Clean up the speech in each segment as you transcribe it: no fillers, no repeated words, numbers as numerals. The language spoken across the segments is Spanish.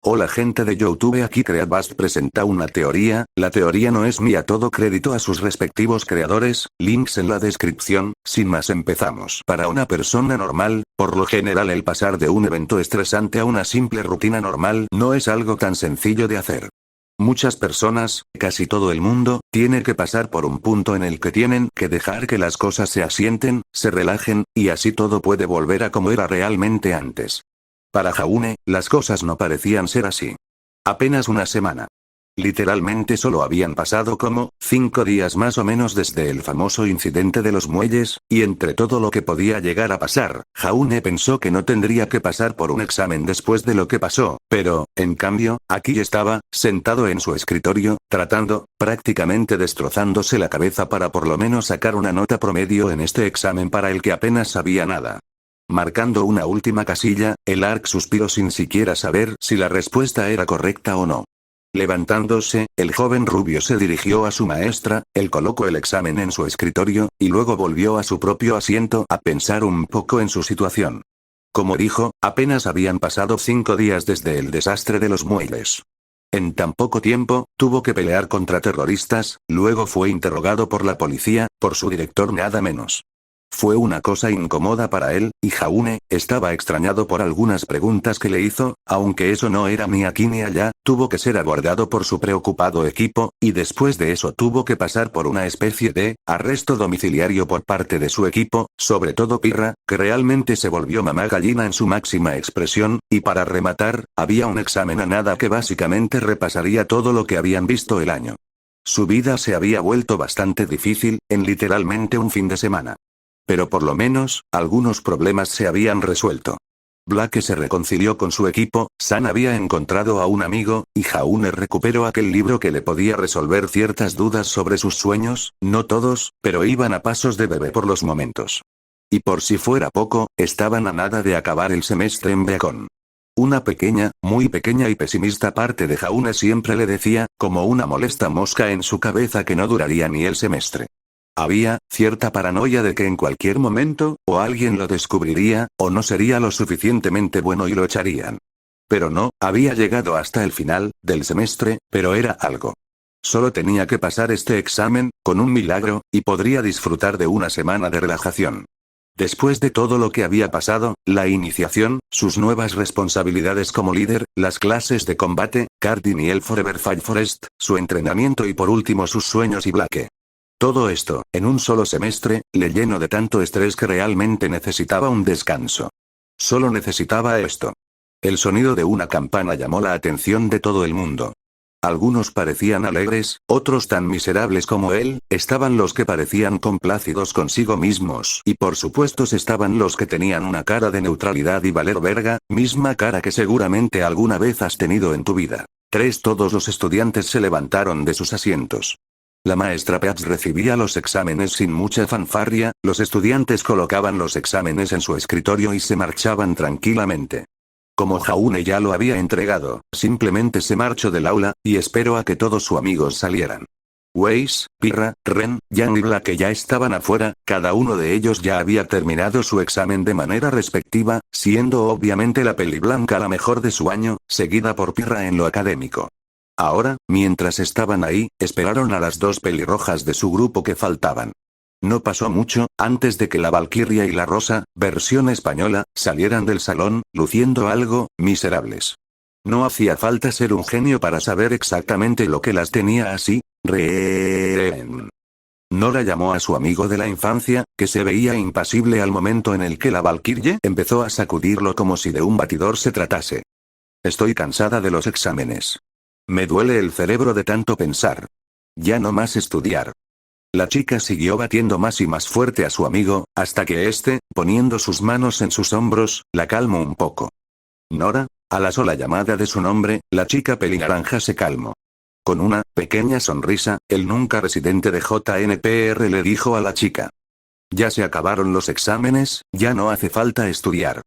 Hola gente de YouTube, aquí Creabast presenta una teoría. La teoría no es mía, todo crédito a sus respectivos creadores, links en la descripción. Sin más, empezamos. Para una persona normal, por lo general el pasar de un evento estresante a una simple rutina normal no es algo tan sencillo de hacer. Muchas personas, casi todo el mundo, tiene que pasar por un punto en el que tienen que dejar que las cosas se asienten, se relajen, y así todo puede volver a como era realmente antes. Para Jaune, las cosas no parecían ser así. Apenas una semana. Literalmente solo habían pasado como 5 días más o menos desde el famoso incidente de los muelles, y entre todo lo que podía llegar a pasar, Jaune pensó que no tendría que pasar por un examen después de lo que pasó, pero, en cambio, aquí estaba, sentado en su escritorio, tratando, prácticamente destrozándose la cabeza para por lo menos sacar una nota promedio en este examen para el que apenas sabía nada. Marcando una última casilla, el Ark suspiró sin siquiera saber si la respuesta era correcta o no. Levantándose, el joven rubio se dirigió a su maestra, él colocó el examen en su escritorio, y luego volvió a su propio asiento a pensar un poco en su situación. Como dijo, apenas habían pasado 5 días desde el desastre de los muelles. En tan poco tiempo, tuvo que pelear contra terroristas, luego fue interrogado por la policía, por su director nada menos. Fue una cosa incómoda para él, y Jaune estaba extrañado por algunas preguntas que le hizo, aunque eso no era ni aquí ni allá, tuvo que ser abordado por su preocupado equipo, y después de eso tuvo que pasar por una especie de arresto domiciliario por parte de su equipo, sobre todo Pirra, que realmente se volvió mamá gallina en su máxima expresión, y para rematar, había un examen a nada que básicamente repasaría todo lo que habían visto el año. Su vida se había vuelto bastante difícil, en literalmente un fin de semana. Pero por lo menos, algunos problemas se habían resuelto. Blake se reconcilió con su equipo, San había encontrado a un amigo, y Jaune recuperó aquel libro que le podía resolver ciertas dudas sobre sus sueños, no todos, pero iban a pasos de bebé por los momentos. Y por si fuera poco, estaban a nada de acabar el semestre en Beacon. Una pequeña, muy pequeña y pesimista parte de Jaune siempre le decía, como una molesta mosca en su cabeza, que no duraría ni el semestre. Había cierta paranoia de que en cualquier momento, o alguien lo descubriría, o no sería lo suficientemente bueno y lo echarían. Pero no, había llegado hasta el final del semestre, pero era algo. Solo tenía que pasar este examen, con un milagro, y podría disfrutar de una semana de relajación. Después de todo lo que había pasado, la iniciación, sus nuevas responsabilidades como líder, las clases de combate, Cardin y el Forever Fight Forest, su entrenamiento y por último sus sueños y Blake. Todo esto, en un solo semestre, le llenó de tanto estrés que realmente necesitaba un descanso. Solo necesitaba esto. El sonido de una campana llamó la atención de todo el mundo. Algunos parecían alegres, otros tan miserables como él, estaban los que parecían complácidos consigo mismos, y por supuesto estaban los que tenían una cara de neutralidad y valer verga, misma cara que seguramente alguna vez has tenido en tu vida. Todos los estudiantes se levantaron de sus asientos. La maestra Peach recibía los exámenes sin mucha fanfarria, los estudiantes colocaban los exámenes en su escritorio y se marchaban tranquilamente. Como Jaune ya lo había entregado, simplemente se marchó del aula, y esperó a que todos sus amigos salieran. Weiss, Pirra, Ren, Yang y Blake ya estaban afuera, cada uno de ellos ya había terminado su examen de manera respectiva, siendo obviamente la peliblanca la mejor de su año, seguida por Pirra en lo académico. Ahora, mientras estaban ahí, esperaron a las 2 pelirrojas de su grupo que faltaban. No pasó mucho, antes de que la Valquiria y la Rosa, versión española, salieran del salón, luciendo algo miserables. No hacía falta ser un genio para saber exactamente lo que las tenía así. Nora llamó a su amigo de la infancia, que se veía impasible al momento en el que la Valkyrie empezó a sacudirlo como si de un batidor se tratase. Estoy cansada de los exámenes. Me duele el cerebro de tanto pensar. Ya no más estudiar. La chica siguió batiendo más y más fuerte a su amigo, hasta que éste, poniendo sus manos en sus hombros, la calmó un poco. Nora, a la sola llamada de su nombre, la chica pelinaranja se calmó. Con una pequeña sonrisa, el nunca residente de JNPR le dijo a la chica. Ya se acabaron los exámenes, ya no hace falta estudiar.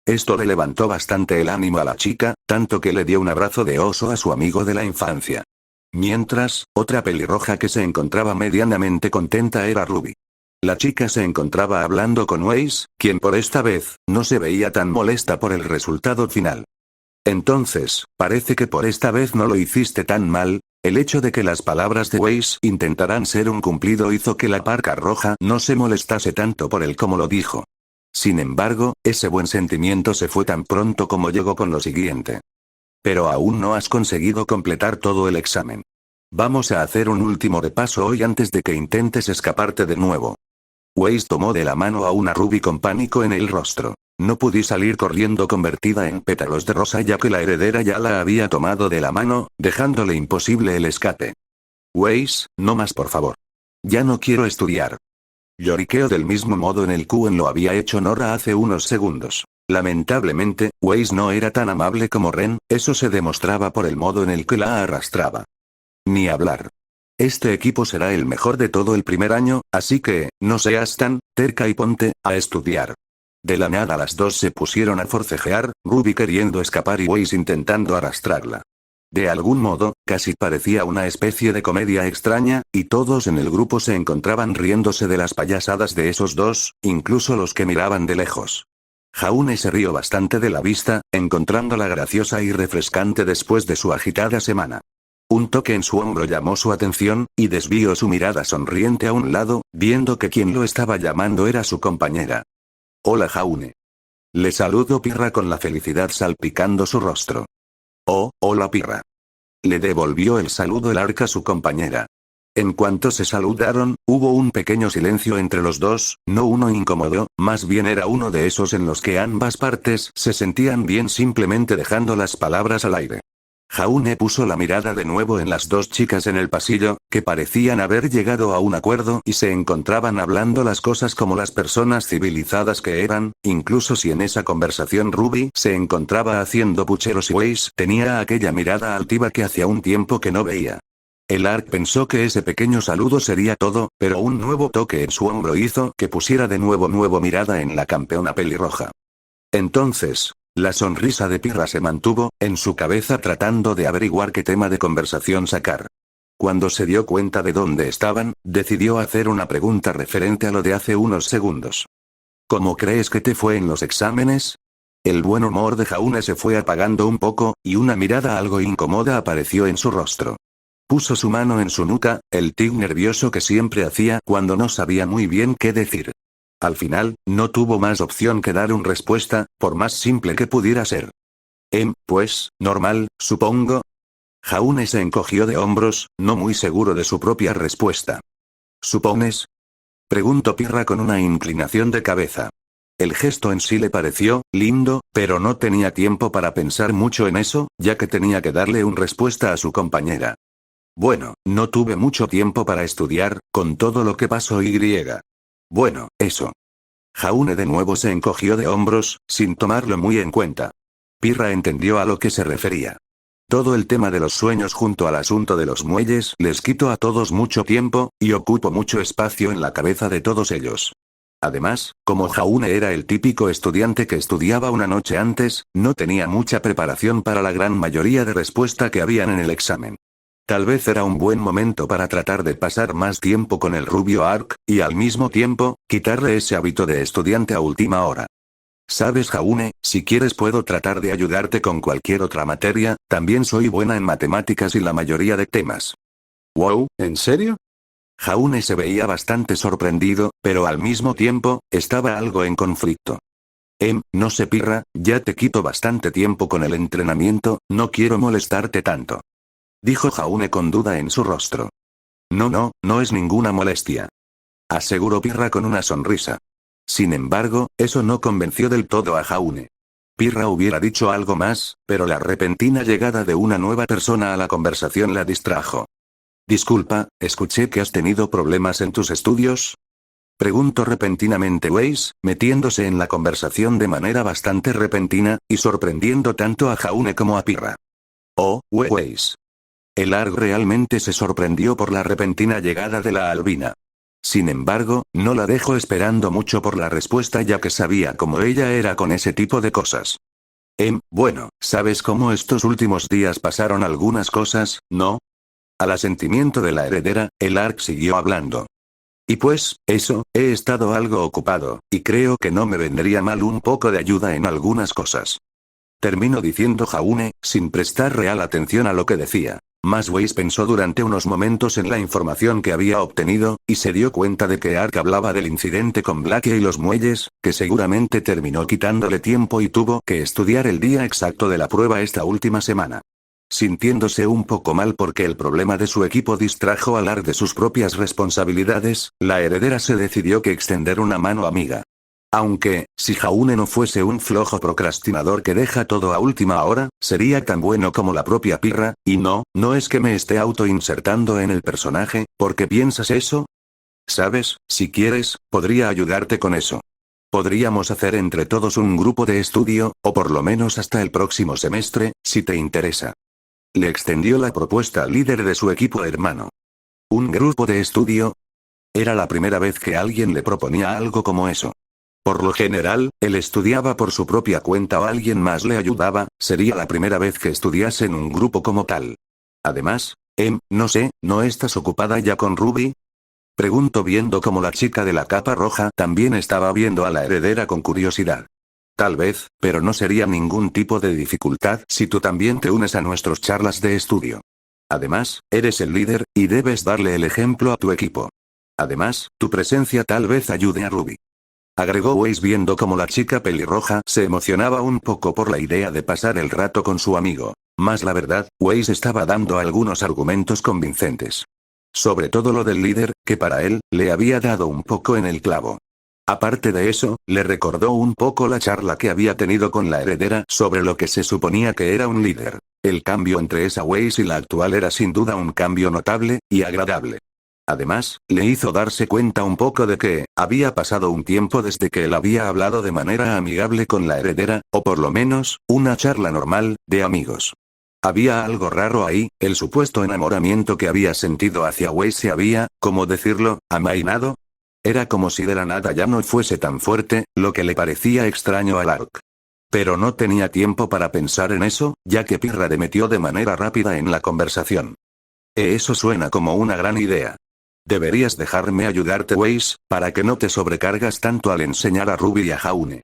Esto le levantó bastante el ánimo a la chica, tanto que le dio un abrazo de oso a su amigo de la infancia. Mientras, otra pelirroja que se encontraba medianamente contenta era Ruby. La chica se encontraba hablando con Weiss, quien por esta vez, no se veía tan molesta por el resultado final. Entonces, parece que por esta vez no lo hiciste tan mal. El hecho de que las palabras de Weiss intentaran ser un cumplido hizo que la parca roja no se molestase tanto por él como lo dijo. Sin embargo, ese buen sentimiento se fue tan pronto como llegó con lo siguiente. Pero aún no has conseguido completar todo el examen. Vamos a hacer un último repaso hoy antes de que intentes escaparte de nuevo. Weiss tomó de la mano a una Ruby con pánico en el rostro. No pude salir corriendo convertida en pétalos de rosa ya que la heredera ya la había tomado de la mano, dejándole imposible el escape. Weiss, no más por favor. Ya no quiero estudiar. Lloriqueó del mismo modo en el que lo había hecho Nora hace unos segundos. Lamentablemente, Weiss no era tan amable como Ren, eso se demostraba por el modo en el que la arrastraba. Ni hablar. Este equipo será el mejor de todo el primer año, así que, no seas tan terca y ponte a estudiar. De la nada las dos se pusieron a forcejear, Ruby queriendo escapar y Weiss intentando arrastrarla. De algún modo, casi parecía una especie de comedia extraña, y todos en el grupo se encontraban riéndose de las payasadas de esos dos, incluso los que miraban de lejos. Jaune se rió bastante de la vista, encontrándola graciosa y refrescante después de su agitada semana. Un toque en su hombro llamó su atención, y desvió su mirada sonriente a un lado, viendo que quien lo estaba llamando era su compañera. Hola Jaune. Le saludó Pirra con la felicidad salpicando su rostro. Oh, hola Pirra. Le devolvió el saludo el arca a su compañera. En cuanto se saludaron, hubo un pequeño silencio entre los dos, no uno incómodo, más bien era uno de esos en los que ambas partes se sentían bien simplemente dejando las palabras al aire. Jaune puso la mirada de nuevo en las dos chicas en el pasillo, que parecían haber llegado a un acuerdo y se encontraban hablando las cosas como las personas civilizadas que eran, incluso si en esa conversación Ruby se encontraba haciendo pucheros y Weiss tenía aquella mirada altiva que hacía un tiempo que no veía. El Ark pensó que ese pequeño saludo sería todo, pero un nuevo toque en su hombro hizo que pusiera de nuevo mirada en la campeona pelirroja. Entonces, la sonrisa de Pirra se mantuvo en su cabeza tratando de averiguar qué tema de conversación sacar. Cuando se dio cuenta de dónde estaban, decidió hacer una pregunta referente a lo de hace unos segundos. ¿Cómo crees que te fue en los exámenes? El buen humor de Jaune se fue apagando un poco, y una mirada algo incómoda apareció en su rostro. Puso su mano en su nuca, el tic nervioso que siempre hacía cuando no sabía muy bien qué decir. Al final, no tuvo más opción que dar una respuesta, por más simple que pudiera ser. Pues, normal, supongo. Jaune se encogió de hombros, no muy seguro de su propia respuesta. ¿Supones? Preguntó Pirra con una inclinación de cabeza. El gesto en sí le pareció lindo, pero no tenía tiempo para pensar mucho en eso, ya que tenía que darle una respuesta a su compañera. Bueno, no tuve mucho tiempo para estudiar, con todo lo que pasó y. Bueno, eso. Jaune de nuevo se encogió de hombros, sin tomarlo muy en cuenta. Pirra entendió a lo que se refería. Todo el tema de los sueños junto al asunto de los muelles les quitó a todos mucho tiempo, y ocupó mucho espacio en la cabeza de todos ellos. Además, como Jaune era el típico estudiante que estudiaba una noche antes, no tenía mucha preparación para la gran mayoría de respuesta que habían en el examen. Tal vez era un buen momento para tratar de pasar más tiempo con el rubio Ark, y al mismo tiempo, quitarle ese hábito de estudiante a última hora. Sabes Jaune, si quieres puedo tratar de ayudarte con cualquier otra materia, también soy buena en matemáticas y la mayoría de temas. Wow, ¿en serio? Jaune se veía bastante sorprendido, pero al mismo tiempo, estaba algo en conflicto. No sé Pirra, ya te quito bastante tiempo con el entrenamiento, no quiero molestarte tanto. Dijo Jaune con duda en su rostro. No es ninguna molestia. Aseguró Pirra con una sonrisa. Sin embargo, eso no convenció del todo a Jaune. Pirra hubiera dicho algo más, pero la repentina llegada de una nueva persona a la conversación la distrajo. Disculpa, escuché que has tenido problemas en tus estudios. Preguntó repentinamente Weiss, metiéndose en la conversación de manera bastante repentina, y sorprendiendo tanto a Jaune como a Pirra. Oh, Weiss. El Arg realmente se sorprendió por la repentina llegada de la albina. Sin embargo, no la dejó esperando mucho por la respuesta ya que sabía cómo ella era con ese tipo de cosas. Bueno, ¿sabes cómo estos últimos días pasaron algunas cosas, no? Al asentimiento de la heredera, el Arg siguió hablando. Y pues, eso, he estado algo ocupado, y creo que no me vendría mal un poco de ayuda en algunas cosas. Terminó diciendo Jaune, sin prestar real atención a lo que decía. Mas Weiss pensó durante unos momentos en la información que había obtenido, y se dio cuenta de que Ark hablaba del incidente con Blackie y los muelles, que seguramente terminó quitándole tiempo y tuvo que estudiar el día exacto de la prueba esta última semana. Sintiéndose un poco mal porque el problema de su equipo distrajo a Ark de sus propias responsabilidades, la heredera se decidió que extender una mano amiga. Aunque, si Jaune no fuese un flojo procrastinador que deja todo a última hora, sería tan bueno como la propia Pirra, y no es que me esté autoinsertando en el personaje, ¿por qué piensas eso? Sabes, si quieres, podría ayudarte con eso. Podríamos hacer entre todos un grupo de estudio, o por lo menos hasta el próximo semestre, si te interesa. Le extendió la propuesta al líder de su equipo hermano. ¿Un grupo de estudio? Era la primera vez que alguien le proponía algo como eso. Por lo general, él estudiaba por su propia cuenta o alguien más le ayudaba, sería la primera vez que estudiase en un grupo como tal. Además, no sé, ¿no estás ocupada ya con Ruby? Preguntó viendo como la chica de la capa roja también estaba viendo a la heredera con curiosidad. Tal vez, pero no sería ningún tipo de dificultad si tú también te unes a nuestras charlas de estudio. Además, eres el líder, y debes darle el ejemplo a tu equipo. Además, tu presencia tal vez ayude a Ruby. Agregó Weiss viendo como la chica pelirroja se emocionaba un poco por la idea de pasar el rato con su amigo. Mas la verdad, Weiss estaba dando algunos argumentos convincentes. Sobre todo lo del líder, que para él, le había dado un poco en el clavo. Aparte de eso, le recordó un poco la charla que había tenido con la heredera sobre lo que se suponía que era un líder. El cambio entre esa Weiss y la actual era sin duda un cambio notable, y agradable. Además, le hizo darse cuenta un poco de que, había pasado un tiempo desde que él había hablado de manera amigable con la heredera, o por lo menos, una charla normal, de amigos. Había algo raro ahí, el supuesto enamoramiento que había sentido hacia Weiss se había, ¿cómo decirlo?, amainado. Era como si de la nada ya no fuese tan fuerte, lo que le parecía extraño a Ark. Pero no tenía tiempo para pensar en eso, ya que Pirra le metió de manera rápida en la conversación. Eso suena como una gran idea. Deberías dejarme ayudarte, Weiss, para que no te sobrecargas tanto al enseñar a Ruby y a Jaune.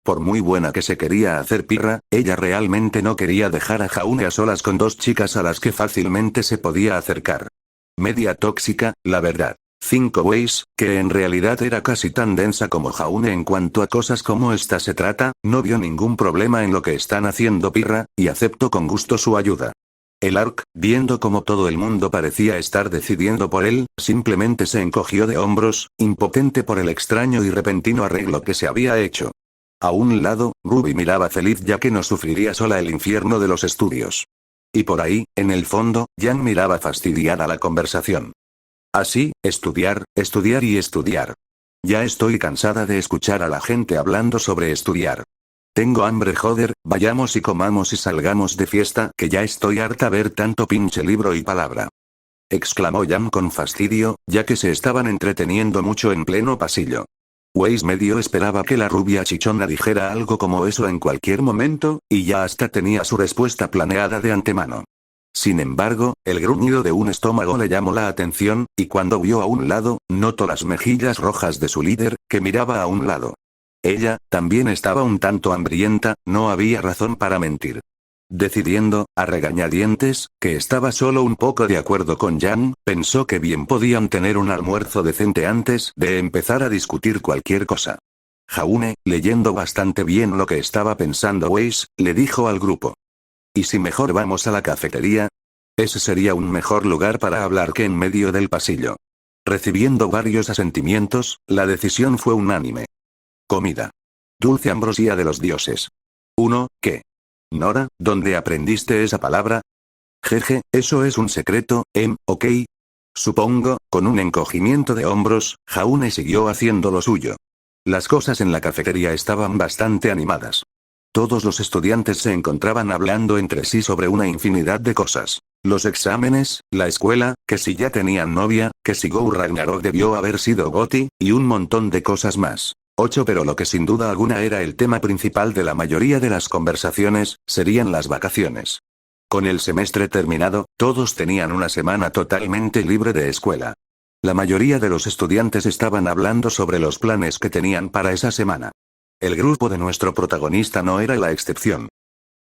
Por muy buena que se quería hacer Pirra, ella realmente no quería dejar a Jaune a solas con dos chicas a las que fácilmente se podía acercar. Media tóxica, la verdad. 5 Weiss, que en realidad era casi tan densa como Jaune en cuanto a cosas como esta se trata, no vio ningún problema en lo que están haciendo Pirra, y aceptó con gusto su ayuda. El Ark, viendo como todo el mundo parecía estar decidiendo por él, simplemente se encogió de hombros, impotente por el extraño y repentino arreglo que se había hecho. A un lado, Ruby miraba feliz ya que no sufriría sola el infierno de los estudios. Y por ahí, en el fondo, Jan miraba fastidiada la conversación. Así, estudiar, estudiar y estudiar. Ya estoy cansada de escuchar a la gente hablando sobre estudiar. Tengo hambre, joder, vayamos y comamos y salgamos de fiesta, que ya estoy harta ver tanto pinche libro y palabra. Exclamó Jan con fastidio, ya que se estaban entreteniendo mucho en pleno pasillo. Weiss medio esperaba que la rubia chichona dijera algo como eso en cualquier momento, y ya hasta tenía su respuesta planeada de antemano. Sin embargo, el gruñido de un estómago le llamó la atención, y cuando vio a un lado, notó las mejillas rojas de su líder, que miraba a un lado. Ella, también estaba un tanto hambrienta, no había razón para mentir. Decidiendo, a regañadientes, que estaba solo un poco de acuerdo con Jan, pensó que bien podían tener un almuerzo decente antes de empezar a discutir cualquier cosa. Jaune, leyendo bastante bien lo que estaba pensando Weiss, le dijo al grupo. ¿Y si mejor vamos a la cafetería? Ese sería un mejor lugar para hablar que en medio del pasillo. Recibiendo varios asentimientos, la decisión fue unánime. Comida. Dulce ambrosía de los dioses. 1. ¿Qué? Nora, ¿dónde aprendiste esa palabra? Jeje, eso es un secreto, ok. Supongo, con un encogimiento de hombros, Jaune siguió haciendo lo suyo. Las cosas en la cafetería estaban bastante animadas. Todos los estudiantes se encontraban hablando entre sí sobre una infinidad de cosas. Los exámenes, la escuela, que si ya tenían novia, que si Go Ragnarok debió haber sido Goti, y un montón de cosas más. 8 Pero lo que sin duda alguna era el tema principal de la mayoría de las conversaciones, serían las vacaciones. Con el semestre terminado, todos tenían una semana totalmente libre de escuela. La mayoría de los estudiantes estaban hablando sobre los planes que tenían para esa semana. El grupo de nuestro protagonista no era la excepción.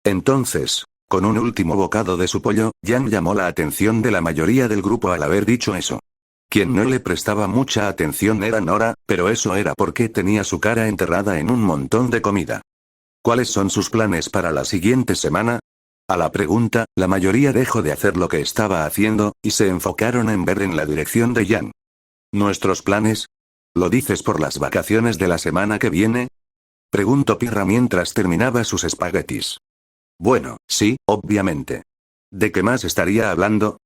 Entonces, con un último bocado de su pollo, Yang llamó la atención de la mayoría del grupo al haber dicho eso. Quien no le prestaba mucha atención era Nora, pero eso era porque tenía su cara enterrada en un montón de comida. ¿Cuáles son sus planes para la siguiente semana? A la pregunta, la mayoría dejó de hacer lo que estaba haciendo, y se enfocaron en ver en la dirección de Yang. ¿Nuestros planes? ¿Lo dices por las vacaciones de la semana que viene? Preguntó Pirra mientras terminaba sus espaguetis. Bueno, sí, obviamente. ¿De qué más estaría hablando?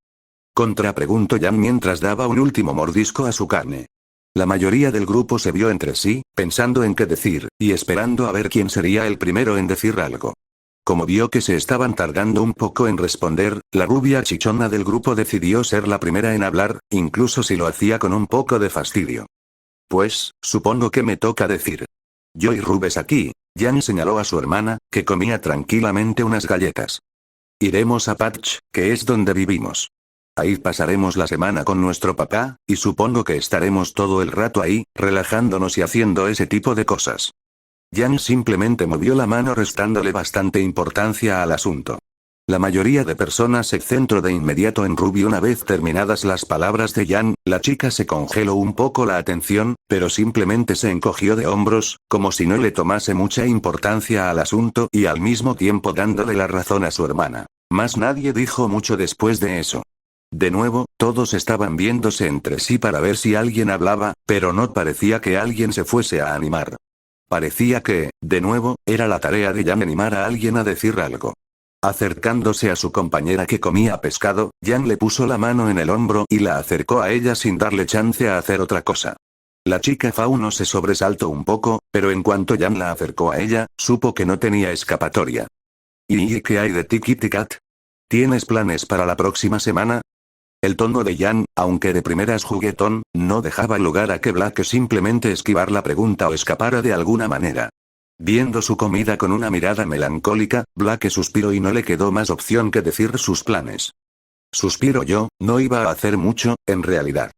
Contrapreguntó Yang mientras daba un último mordisco a su carne. La mayoría del grupo se vio entre sí, pensando en qué decir, y esperando a ver quién sería el primero en decir algo. Como vio que se estaban tardando un poco en responder, la rubia chichona del grupo decidió ser la primera en hablar, incluso si lo hacía con un poco de fastidio. Pues, supongo que me toca decir. Yo y Rubes aquí. Yang señaló a su hermana, que comía tranquilamente unas galletas. Iremos a Patch, que es donde vivimos. Ahí pasaremos la semana con nuestro papá, y supongo que estaremos todo el rato ahí, relajándonos y haciendo ese tipo de cosas. Yang simplemente movió la mano restándole bastante importancia al asunto. La mayoría de personas se centró de inmediato en Ruby una vez terminadas las palabras de Yang, la chica se congeló un poco la atención, pero simplemente se encogió de hombros, como si no le tomase mucha importancia al asunto y al mismo tiempo dándole la razón a su hermana. Más nadie dijo mucho después de eso. De nuevo, todos estaban viéndose entre sí para ver si alguien hablaba, pero no parecía que alguien se fuese a animar. Parecía que, de nuevo, era la tarea de Yang animar a alguien a decir algo. Acercándose a su compañera que comía pescado, Yang le puso la mano en el hombro y la acercó a ella sin darle chance a hacer otra cosa. La chica Fauno se sobresaltó un poco, pero en cuanto Yang la acercó a ella, supo que no tenía escapatoria. ¿Y qué hay de ti, Kitty Cat? ¿Tienes planes para la próxima semana? El tono de Yang, aunque de primeras juguetón, no dejaba lugar a que Black simplemente esquivar la pregunta o escapara de alguna manera. Viendo su comida con una mirada melancólica, Black suspiró y no le quedó más opción que decir sus planes. Suspiro yo, no iba a hacer mucho, en realidad.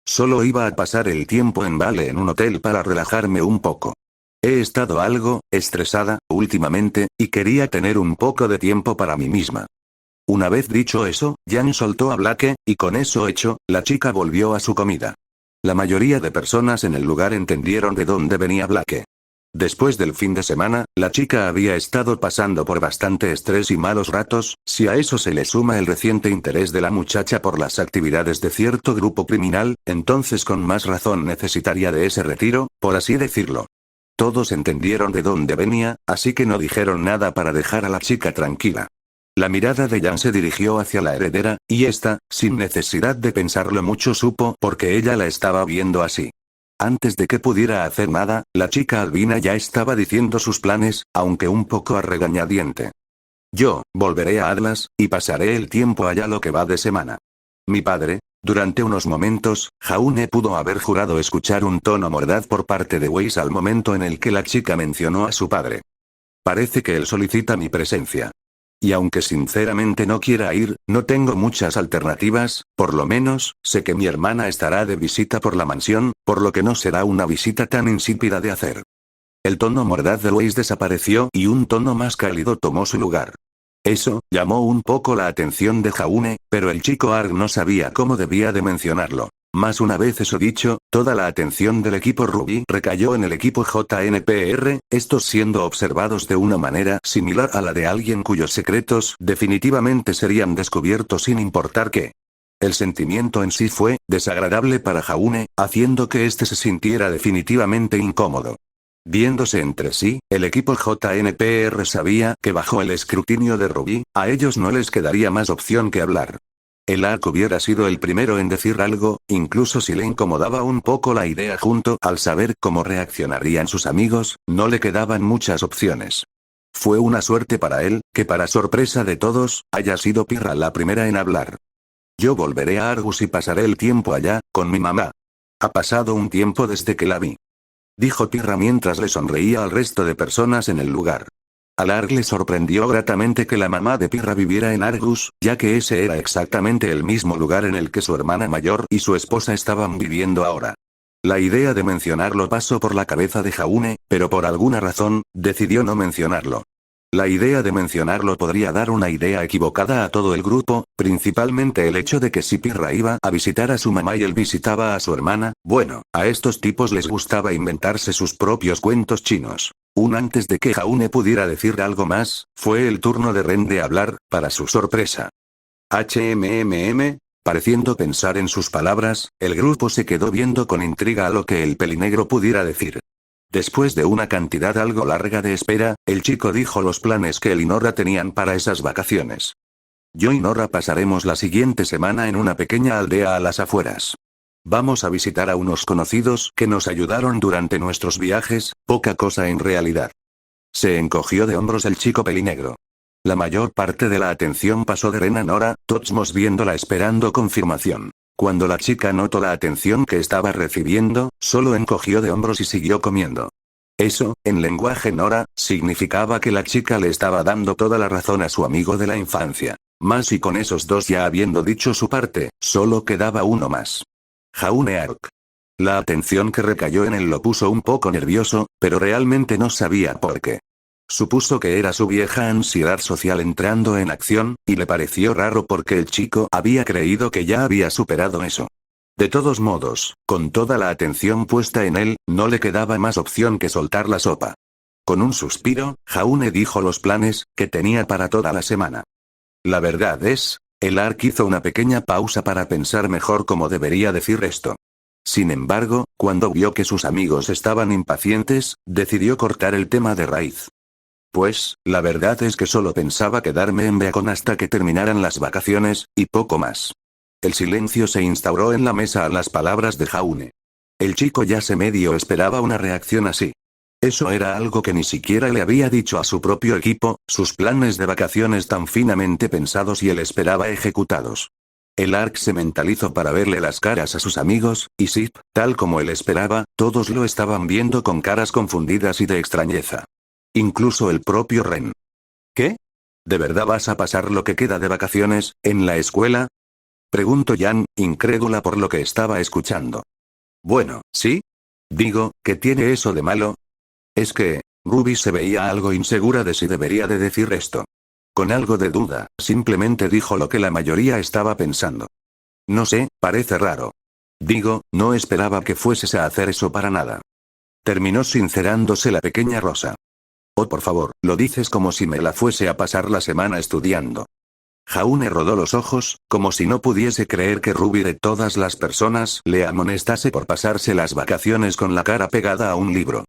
Solo iba a pasar el tiempo en Vale en un hotel para relajarme un poco. He estado algo estresada últimamente, y quería tener un poco de tiempo para mí misma. Una vez dicho eso, Yang soltó a Blake, y con eso hecho, la chica volvió a su comida. La mayoría de personas en el lugar entendieron de dónde venía Blake. Después del fin de semana, la chica había estado pasando por bastante estrés y malos ratos, si a eso se le suma el reciente interés de la muchacha por las actividades de cierto grupo criminal, entonces con más razón necesitaría de ese retiro, por así decirlo. Todos entendieron de dónde venía, así que no dijeron nada para dejar a la chica tranquila. La mirada de Yang se dirigió hacia la heredera, y ésta, sin necesidad de pensarlo mucho, supo por qué ella la estaba viendo así. Antes de que pudiera hacer nada, la chica albina ya estaba diciendo sus planes, aunque un poco a regañadiente. Yo, volveré a Atlas, y pasaré el tiempo allá lo que va de semana. Mi padre. Durante unos momentos, Jaune pudo haber jurado escuchar un tono mordaz por parte de Weiss al momento en el que la chica mencionó a su padre. Parece que él solicita mi presencia. Y aunque sinceramente no quiera ir, no tengo muchas alternativas, por lo menos, sé que mi hermana estará de visita por la mansión, por lo que no será una visita tan insípida de hacer. El tono mordaz de Weiss desapareció y un tono más cálido tomó su lugar. Eso, llamó un poco la atención de Jaune, pero el chico Arg no sabía cómo debía de mencionarlo. Más una vez eso dicho, toda la atención del equipo Ruby recayó en el equipo JNPR, estos siendo observados de una manera similar a la de alguien cuyos secretos definitivamente serían descubiertos sin importar qué. El sentimiento en sí fue desagradable para Jaune, haciendo que éste se sintiera definitivamente incómodo. Viéndose entre sí, el equipo JNPR sabía que bajo el escrutinio de Ruby, a ellos no les quedaría más opción que hablar. El Ark hubiera sido el primero en decir algo, incluso si le incomodaba un poco la idea junto al saber cómo reaccionarían sus amigos, no le quedaban muchas opciones. Fue una suerte para él, que para sorpresa de todos, haya sido Pirra la primera en hablar. Yo volveré a Argus y pasaré el tiempo allá, con mi mamá. Ha pasado un tiempo desde que la vi. Dijo Pirra mientras le sonreía al resto de personas en el lugar. A Arg le sorprendió gratamente que la mamá de Pirra viviera en Argus, ya que ese era exactamente el mismo lugar en el que su hermana mayor y su esposa estaban viviendo ahora. La idea de mencionarlo pasó por la cabeza de Jaune, pero por alguna razón, decidió no mencionarlo. La idea de mencionarlo podría dar una idea equivocada a todo el grupo, principalmente el hecho de que si Pirra iba a visitar a su mamá y él visitaba a su hermana, bueno, a estos tipos les gustaba inventarse sus propios cuentos chinos. Antes de que Jaune pudiera decir algo más, fue el turno de Ren de hablar, para su sorpresa. Pareciendo pensar en sus palabras, el grupo se quedó viendo con intriga a lo que el pelinegro pudiera decir. Después de una cantidad algo larga de espera, el chico dijo los planes que él y Nora tenían para esas vacaciones. Yo y Nora pasaremos la siguiente semana en una pequeña aldea a las afueras. Vamos a visitar a unos conocidos que nos ayudaron durante nuestros viajes, poca cosa en realidad. Se encogió de hombros el chico pelinegro. La mayor parte de la atención pasó de Ren a Nora, todos viéndola esperando confirmación. Cuando la chica notó la atención que estaba recibiendo, solo encogió de hombros y siguió comiendo. Eso, en lenguaje Nora, significaba que la chica le estaba dando toda la razón a su amigo de la infancia. Más y con esos dos ya habiendo dicho su parte, solo quedaba uno más. Jaune Ark. La atención que recayó en él lo puso un poco nervioso, pero realmente no sabía por qué. Supuso que era su vieja ansiedad social entrando en acción, y le pareció raro porque el chico había creído que ya había superado eso. De todos modos, con toda la atención puesta en él, no le quedaba más opción que soltar la sopa. Con un suspiro, Jaune dijo los planes que tenía para toda la semana. La verdad es, el Ark hizo una pequeña pausa para pensar mejor cómo debería decir esto. Sin embargo, cuando vio que sus amigos estaban impacientes, decidió cortar el tema de raíz. Pues, la verdad es que solo pensaba quedarme en Beacon hasta que terminaran las vacaciones, y poco más. El silencio se instauró en la mesa a las palabras de Jaune. El chico ya se medio esperaba una reacción así. Eso era algo que ni siquiera le había dicho a su propio equipo, sus planes de vacaciones tan finamente pensados y él esperaba ejecutados. El Ark se mentalizó para verle las caras a sus amigos, y sí, tal como él esperaba, todos lo estaban viendo con caras confundidas y de extrañeza. Incluso el propio Ren. ¿Qué? ¿De verdad vas a pasar lo que queda de vacaciones, en la escuela? Preguntó Yan, incrédula por lo que estaba escuchando. Bueno, ¿sí? Digo, ¿qué tiene eso de malo? Es que, Ruby se veía algo insegura de si debería de decir esto. Con algo de duda, simplemente dijo lo que la mayoría estaba pensando. No sé, parece raro. Digo, no esperaba que fueses a hacer eso para nada. Terminó sincerándose la pequeña Rosa. Oh, por favor, lo dices como si me la fuese a pasar la semana estudiando. Jaune rodó los ojos, como si no pudiese creer que Ruby de todas las personas le amonestase por pasarse las vacaciones con la cara pegada a un libro.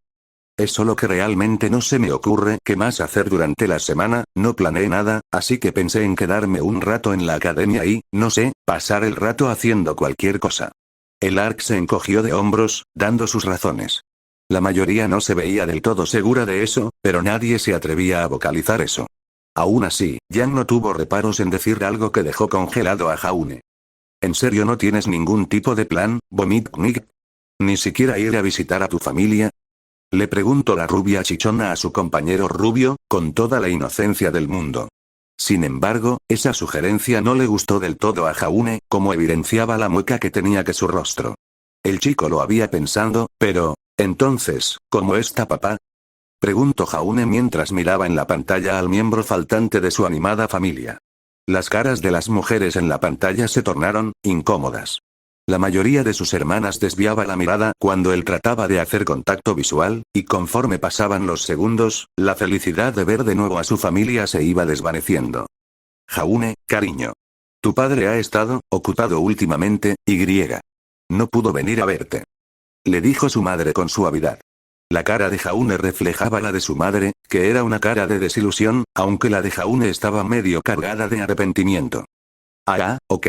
Es solo que realmente no se me ocurre qué más hacer durante la semana, no planeé nada, así que pensé en quedarme un rato en la academia y, no sé, pasar el rato haciendo cualquier cosa. El Ark se encogió de hombros, dando sus razones. La mayoría no se veía del todo segura de eso, pero nadie se atrevía a vocalizar eso. Aún así, Yan no tuvo reparos en decir algo que dejó congelado a Jaune. ¿En serio no tienes ningún tipo de plan, Vomitnik? ¿Ni siquiera ir a visitar a tu familia? Le preguntó la rubia chichona a su compañero rubio, con toda la inocencia del mundo. Sin embargo, esa sugerencia no le gustó del todo a Jaune, como evidenciaba la mueca que tenía que su rostro. El chico lo había pensado, pero... Entonces, ¿cómo está papá? Preguntó Jaune mientras miraba en la pantalla al miembro faltante de su animada familia. Las caras de las mujeres en la pantalla se tornaron incómodas. La mayoría de sus hermanas desviaba la mirada cuando él trataba de hacer contacto visual, y conforme pasaban los segundos, la felicidad de ver de nuevo a su familia se iba desvaneciendo. Jaune, cariño. Tu padre ha estado ocupado últimamente, y. No pudo venir a verte. Le dijo su madre con suavidad. La cara de Jaune reflejaba la de su madre, que era una cara de desilusión, aunque la de Jaune estaba medio cargada de arrepentimiento. Ok.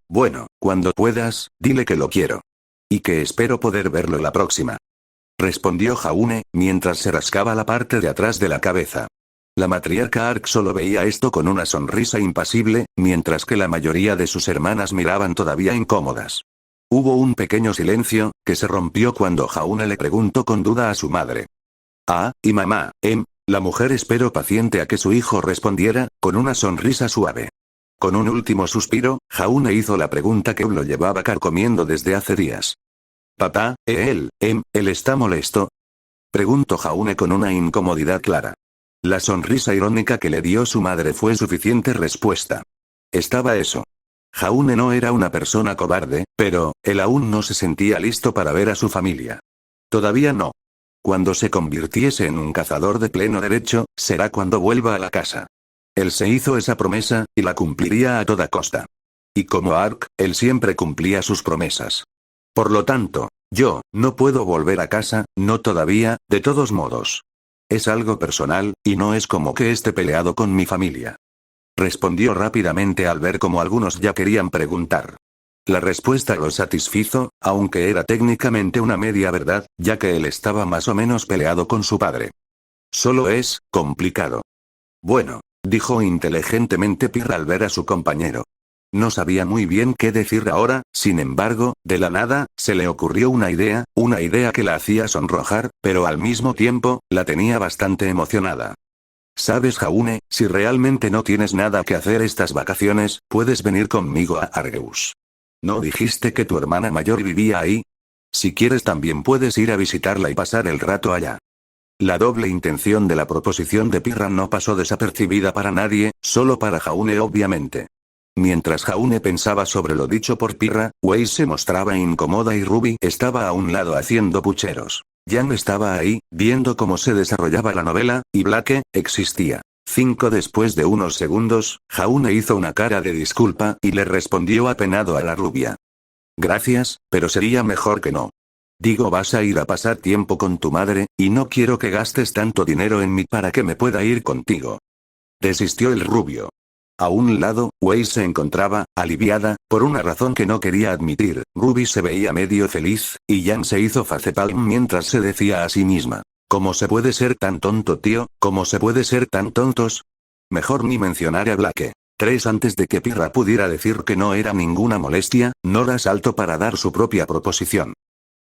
Bueno, cuando puedas, dile que lo quiero. Y que espero poder verlo la próxima. Respondió Jaune, mientras se rascaba la parte de atrás de la cabeza. La matriarca Ark solo veía esto con una sonrisa impasible, mientras que la mayoría de sus hermanas miraban todavía incómodas. Hubo un pequeño silencio, que se rompió cuando Jaune le preguntó con duda a su madre. ¿Y mamá? La mujer esperó paciente a que su hijo respondiera, con una sonrisa suave. Con un último suspiro, Jaune hizo la pregunta que lo llevaba carcomiendo desde hace días. Papá, él está molesto. Preguntó Jaune con una incomodidad clara. La sonrisa irónica que le dio su madre fue suficiente respuesta. Estaba eso. Jaune no era una persona cobarde, pero, él aún no se sentía listo para ver a su familia. Todavía no. Cuando se convirtiese en un cazador de pleno derecho, será cuando vuelva a la casa. Él se hizo esa promesa, y la cumpliría a toda costa. Y como Ark, él siempre cumplía sus promesas. Por lo tanto, yo, no puedo volver a casa, no todavía, de todos modos. Es algo personal, y no es como que esté peleado con mi familia. Respondió rápidamente al ver como algunos ya querían preguntar. La respuesta lo satisfizo, aunque era técnicamente una media verdad, ya que él estaba más o menos peleado con su padre. Solo es, complicado. Bueno, dijo inteligentemente Pirra al ver a su compañero. No sabía muy bien qué decir ahora, sin embargo, de la nada, se le ocurrió una idea que la hacía sonrojar, pero al mismo tiempo, la tenía bastante emocionada. ¿Sabes, Jaune, si realmente no tienes nada que hacer estas vacaciones, puedes venir conmigo a Argeus? ¿No dijiste que tu hermana mayor vivía ahí? Si quieres también puedes ir a visitarla y pasar el rato allá. La doble intención de la proposición de Pirra no pasó desapercibida para nadie, solo para Jaune obviamente. Mientras Jaune pensaba sobre lo dicho por Pirra, Wei se mostraba incómoda y Ruby estaba a un lado haciendo pucheros. Jan estaba ahí, viendo cómo se desarrollaba la novela, y Blake, existía. Después de unos segundos, Jaune hizo una cara de disculpa y le respondió apenado a la rubia. Gracias, pero sería mejor que no. Digo, vas a ir a pasar tiempo con tu madre, y no quiero que gastes tanto dinero en mí para que me pueda ir contigo. Desistió el rubio. A un lado, Wei se encontraba, aliviada, por una razón que no quería admitir. Ruby se veía medio feliz, y Jan se hizo facepalm mientras se decía a sí misma. ¿Cómo se puede ser tan tonto, tío? ¿Cómo se puede ser tan tontos? Mejor ni mencionar a Blake. Antes de que Pirra pudiera decir que no era ninguna molestia, Nora saltó para dar su propia proposición.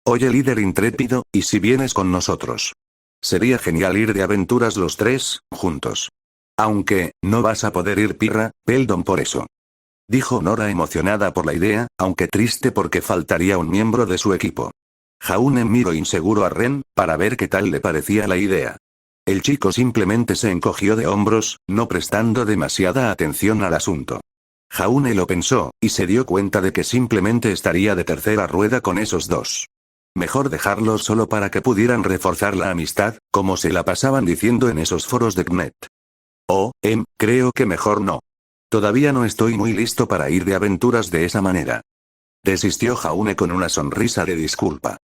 Oye, líder intrépido, ¿y si vienes con nosotros? Sería genial ir de aventuras los tres, juntos. Aunque, no vas a poder ir, Pirra, perdón por eso. Dijo Nora emocionada por la idea, aunque triste porque faltaría un miembro de su equipo. Jaune miró inseguro a Ren, para ver qué tal le parecía la idea. El chico simplemente se encogió de hombros, no prestando demasiada atención al asunto. Jaune lo pensó, y se dio cuenta de que simplemente estaría de tercera rueda con esos dos. Mejor dejarlos solo para que pudieran reforzar la amistad, como se la pasaban diciendo en esos foros de Knet. Creo que mejor no. Todavía no estoy muy listo para ir de aventuras de esa manera. Desistió Jaune con una sonrisa de disculpa.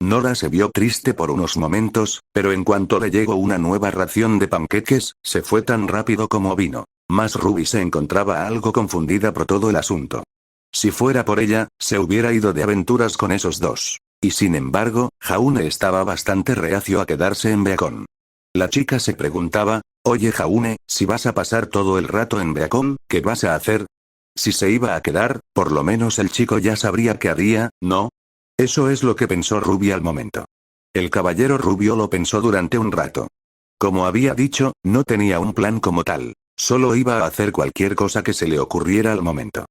Nora se vio triste por unos momentos, pero en cuanto le llegó una nueva ración de panqueques, se fue tan rápido como vino. Más Ruby se encontraba algo confundida por todo el asunto. Si fuera por ella, se hubiera ido de aventuras con esos dos. Y sin embargo, Jaune estaba bastante reacio a quedarse en Beacon. La chica se preguntaba, oye Jaune, si vas a pasar todo el rato en Beacon, ¿qué vas a hacer? Si se iba a quedar, por lo menos el chico ya sabría qué haría, ¿no? Eso es lo que pensó Ruby al momento. El caballero rubio lo pensó durante un rato. Como había dicho, no tenía un plan como tal, solo iba a hacer cualquier cosa que se le ocurriera al momento.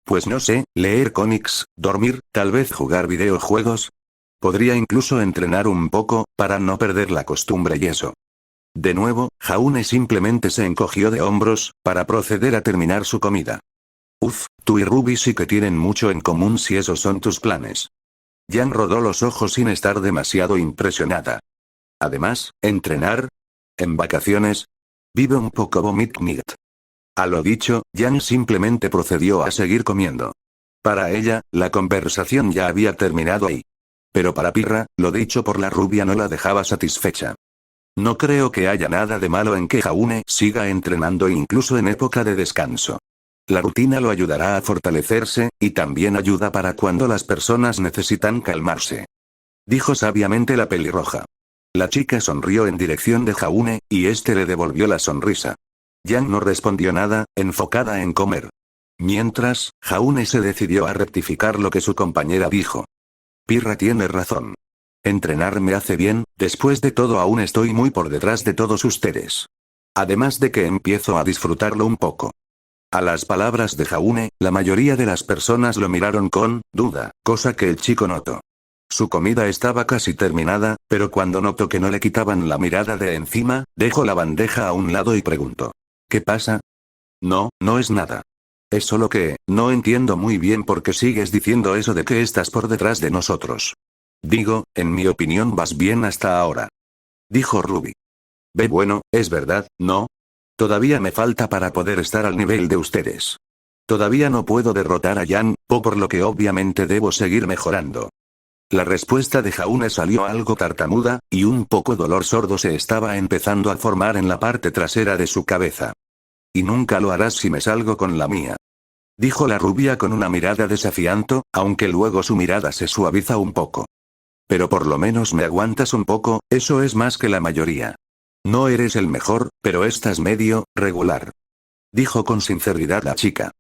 Pues no sé, leer cómics, dormir, tal vez jugar videojuegos. Podría incluso entrenar un poco, para no perder la costumbre y eso. De nuevo, Jaune simplemente se encogió de hombros, para proceder a terminar su comida. Tú y Ruby sí que tienen mucho en común si esos son tus planes. Jan rodó los ojos sin estar demasiado impresionada. Además, ¿entrenar? ¿En vacaciones? Vive un poco vomit. A lo dicho, Jan simplemente procedió a seguir comiendo. Para ella, la conversación ya había terminado ahí. Pero para Pirra, lo dicho por la rubia no la dejaba satisfecha. No creo que haya nada de malo en que Jaune siga entrenando incluso en época de descanso. La rutina lo ayudará a fortalecerse, y también ayuda para cuando las personas necesitan calmarse. Dijo sabiamente la pelirroja. La chica sonrió en dirección de Jaune, y este le devolvió la sonrisa. Jan no respondió nada, enfocada en comer. Mientras, Jaune se decidió a rectificar lo que su compañera dijo. Pirra tiene razón. Entrenar me hace bien, después de todo aún estoy muy por detrás de todos ustedes. Además de que empiezo a disfrutarlo un poco. A las palabras de Jaune, la mayoría de las personas lo miraron con duda, cosa que el chico notó. Su comida estaba casi terminada, pero cuando notó que no le quitaban la mirada de encima, dejó la bandeja a un lado y preguntó. ¿Qué pasa? No, no es nada. Es solo que, no entiendo muy bien por qué sigues diciendo eso de que estás por detrás de nosotros. Digo, en mi opinión vas bien hasta ahora. Dijo Ruby. Ve bueno, es verdad, ¿no? Todavía me falta para poder estar al nivel de ustedes. Todavía no puedo derrotar a Yan, por lo que obviamente debo seguir mejorando. La respuesta de Jaune salió algo tartamuda, y un poco dolor sordo se estaba empezando a formar en la parte trasera de su cabeza. Y nunca lo harás si me salgo con la mía. Dijo la rubia con una mirada desafiante, aunque luego su mirada se suaviza un poco. Pero por lo menos me aguantas un poco, eso es más que la mayoría. No eres el mejor, pero estás medio, regular. Dijo con sinceridad la chica.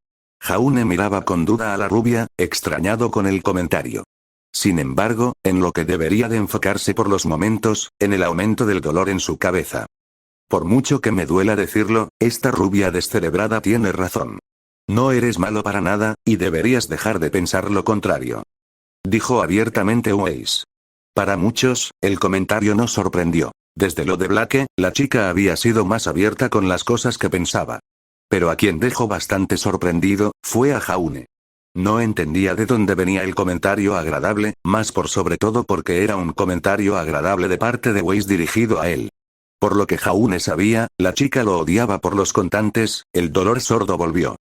Jaune miraba con duda a la rubia, extrañado con el comentario. Sin embargo, en lo que debería de enfocarse por los momentos, en el aumento del dolor en su cabeza. Por mucho que me duela decirlo, esta rubia descerebrada tiene razón. No eres malo para nada, y deberías dejar de pensar lo contrario. Dijo abiertamente Weiss. Para muchos, el comentario no sorprendió. Desde lo de Blake, la chica había sido más abierta con las cosas que pensaba. Pero a quien dejó bastante sorprendido, fue a Jaune. No entendía de dónde venía el comentario agradable, más por sobre todo porque era un comentario agradable de parte de Weiss dirigido a él. Por lo que Jaune sabía, la chica lo odiaba por los contantes, el dolor sordo volvió.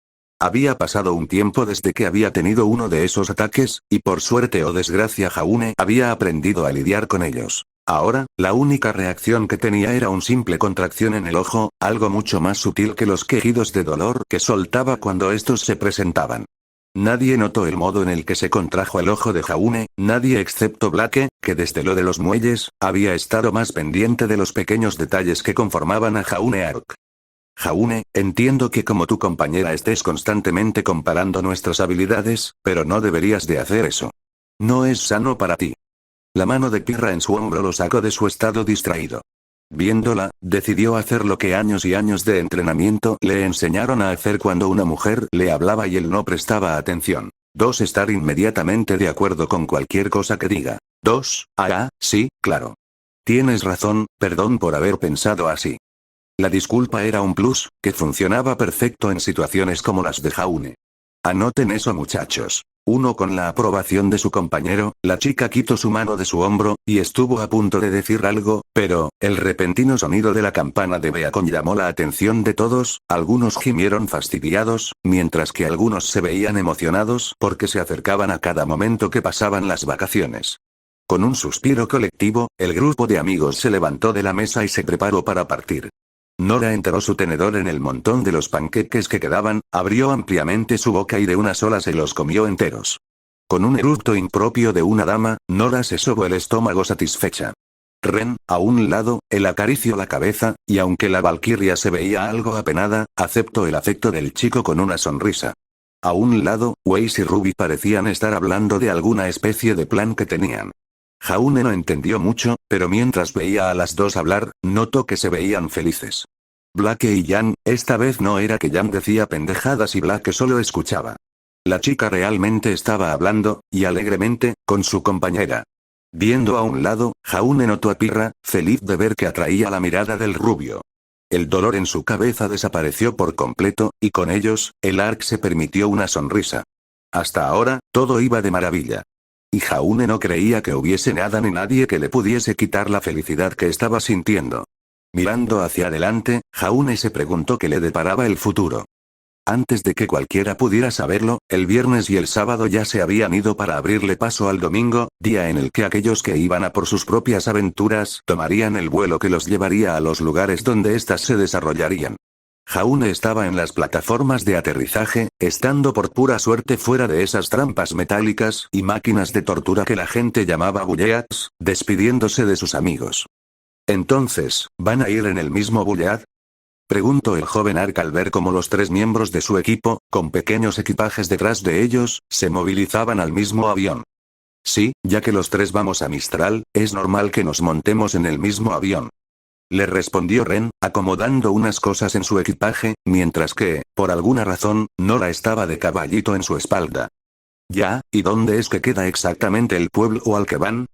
Había pasado un tiempo desde que había tenido uno de esos ataques, y por suerte o desgracia Jaune había aprendido a lidiar con ellos. Ahora, la única reacción que tenía era un simple contracción en el ojo, algo mucho más sutil que los quejidos de dolor que soltaba cuando estos se presentaban. Nadie notó el modo en el que se contrajo el ojo de Jaune, nadie excepto Blake, que desde lo de los muelles, había estado más pendiente de los pequeños detalles que conformaban a Jaune Arc. Jaune, entiendo que como tu compañera estés constantemente comparando nuestras habilidades, pero no deberías de hacer eso. No es sano para ti. La mano de Pirra en su hombro lo sacó de su estado distraído. Viéndola, decidió hacer lo que años y años de entrenamiento le enseñaron a hacer cuando una mujer le hablaba y él no prestaba atención. 2. Estar inmediatamente de acuerdo con cualquier cosa que diga. 2. Sí, claro. Tienes razón, perdón por haber pensado así. La disculpa era un plus, que funcionaba perfecto en situaciones como las de Jaune. Anoten eso muchachos. 1. Con la aprobación de su compañero, la chica quitó su mano de su hombro, y estuvo a punto de decir algo, pero, el repentino sonido de la campana de Beacon llamó la atención de todos, algunos gimieron fastidiados, mientras que algunos se veían emocionados porque se acercaban a cada momento que pasaban las vacaciones. Con un suspiro colectivo, el grupo de amigos se levantó de la mesa y se preparó para partir. Nora enterró su tenedor en el montón de los panqueques que quedaban, abrió ampliamente su boca y de una sola se los comió enteros. Con un eructo impropio de una dama, Nora se sobó el estómago satisfecha. Ren, a un lado, él acarició la cabeza, y aunque la valquiria se veía algo apenada, aceptó el afecto del chico con una sonrisa. A un lado, Weiss y Ruby parecían estar hablando de alguna especie de plan que tenían. Jaune no entendió mucho, pero mientras veía a las dos hablar, notó que se veían felices. Blake y Yan, esta vez no era que Yan decía pendejadas y Blake solo escuchaba. La chica realmente estaba hablando, y alegremente, con su compañera. Viendo a un lado, Jaune notó a Pirra, feliz de ver que atraía la mirada del rubio. El dolor en su cabeza desapareció por completo, y con ellos, el Ark se permitió una sonrisa. Hasta ahora, todo iba de maravilla. Y Jaune no creía que hubiese nada ni nadie que le pudiese quitar la felicidad que estaba sintiendo. Mirando hacia adelante, Jaune se preguntó qué le deparaba el futuro. Antes de que cualquiera pudiera saberlo, el viernes y el sábado ya se habían ido para abrirle paso al domingo, día en el que aquellos que iban a por sus propias aventuras tomarían el vuelo que los llevaría a los lugares donde éstas se desarrollarían. Jaune estaba en las plataformas de aterrizaje, estando por pura suerte fuera de esas trampas metálicas y máquinas de tortura que la gente llamaba bulleats, despidiéndose de sus amigos. Entonces, ¿van a ir en el mismo bulleat? Preguntó el joven Ark al ver cómo los 3 miembros de su equipo, con pequeños equipajes detrás de ellos, se movilizaban al mismo avión. Sí, ya que los 3 vamos a Mistral, es normal que nos montemos en el mismo avión. Le respondió Ren, acomodando unas cosas en su equipaje, mientras que, por alguna razón, Nora estaba de caballito en su espalda. Ya, ¿y dónde es que queda exactamente el pueblo al que van?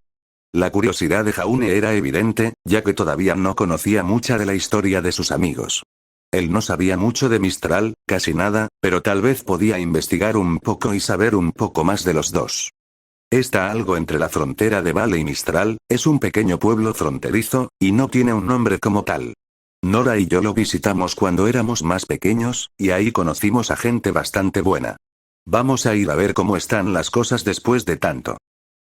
La curiosidad de Jaune era evidente, ya que todavía no conocía mucha de la historia de sus amigos. Él no sabía mucho de Mistral, casi nada, pero tal vez podía investigar un poco y saber un poco más de los dos. Está algo entre la frontera de Vale y Mistral, es un pequeño pueblo fronterizo, y no tiene un nombre como tal. Nora y yo lo visitamos cuando éramos más pequeños, y ahí conocimos a gente bastante buena. Vamos a ir a ver cómo están las cosas después de tanto.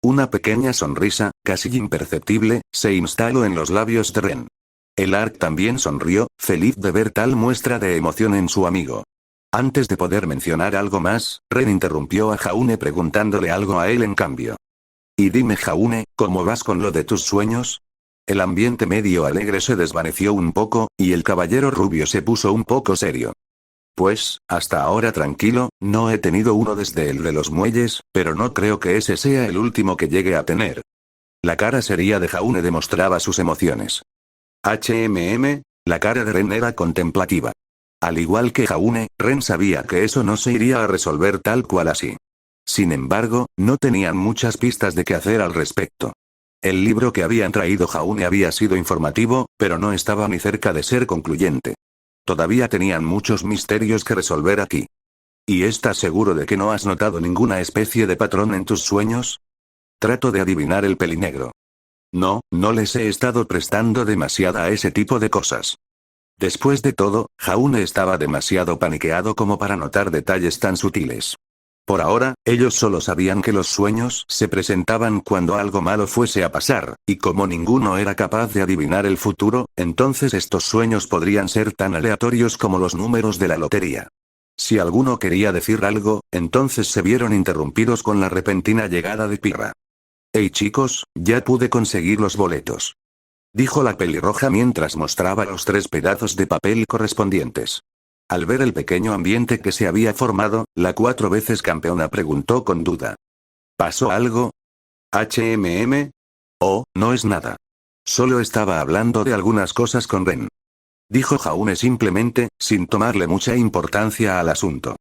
Una pequeña sonrisa, casi imperceptible, se instaló en los labios de Ren. El Ark también sonrió, feliz de ver tal muestra de emoción en su amigo. Antes de poder mencionar algo más, Ren interrumpió a Jaune preguntándole algo a él en cambio. Y dime Jaune, ¿cómo vas con lo de tus sueños? El ambiente medio alegre se desvaneció un poco, y el caballero rubio se puso un poco serio. Pues, hasta ahora tranquilo, no he tenido uno desde el de los muelles, pero no creo que ese sea el último que llegue a tener. La cara seria de Jaune demostraba sus emociones. La cara de Ren era contemplativa. Al igual que Jaune, Ren sabía que eso no se iría a resolver tal cual así. Sin embargo, no tenían muchas pistas de qué hacer al respecto. El libro que habían traído Jaune había sido informativo, pero no estaba ni cerca de ser concluyente. Todavía tenían muchos misterios que resolver aquí. ¿Y estás seguro de que no has notado ninguna especie de patrón en tus sueños? Trato de adivinar el pelinegro. No, no les he estado prestando demasiada a ese tipo de cosas. Después de todo, Jaune estaba demasiado paniqueado como para notar detalles tan sutiles. Por ahora, ellos solo sabían que los sueños se presentaban cuando algo malo fuese a pasar, y como ninguno era capaz de adivinar el futuro, entonces estos sueños podrían ser tan aleatorios como los números de la lotería. Si alguno quería decir algo, entonces se vieron interrumpidos con la repentina llegada de Pirra. «Hey chicos, ya pude conseguir los boletos», dijo la pelirroja mientras mostraba los 3 pedazos de papel correspondientes. Al ver el pequeño ambiente que se había formado, la 4 veces campeona preguntó con duda. ¿Pasó algo? Oh, no es nada. Solo estaba hablando de algunas cosas con Ren. Dijo Jaune simplemente, sin tomarle mucha importancia al asunto.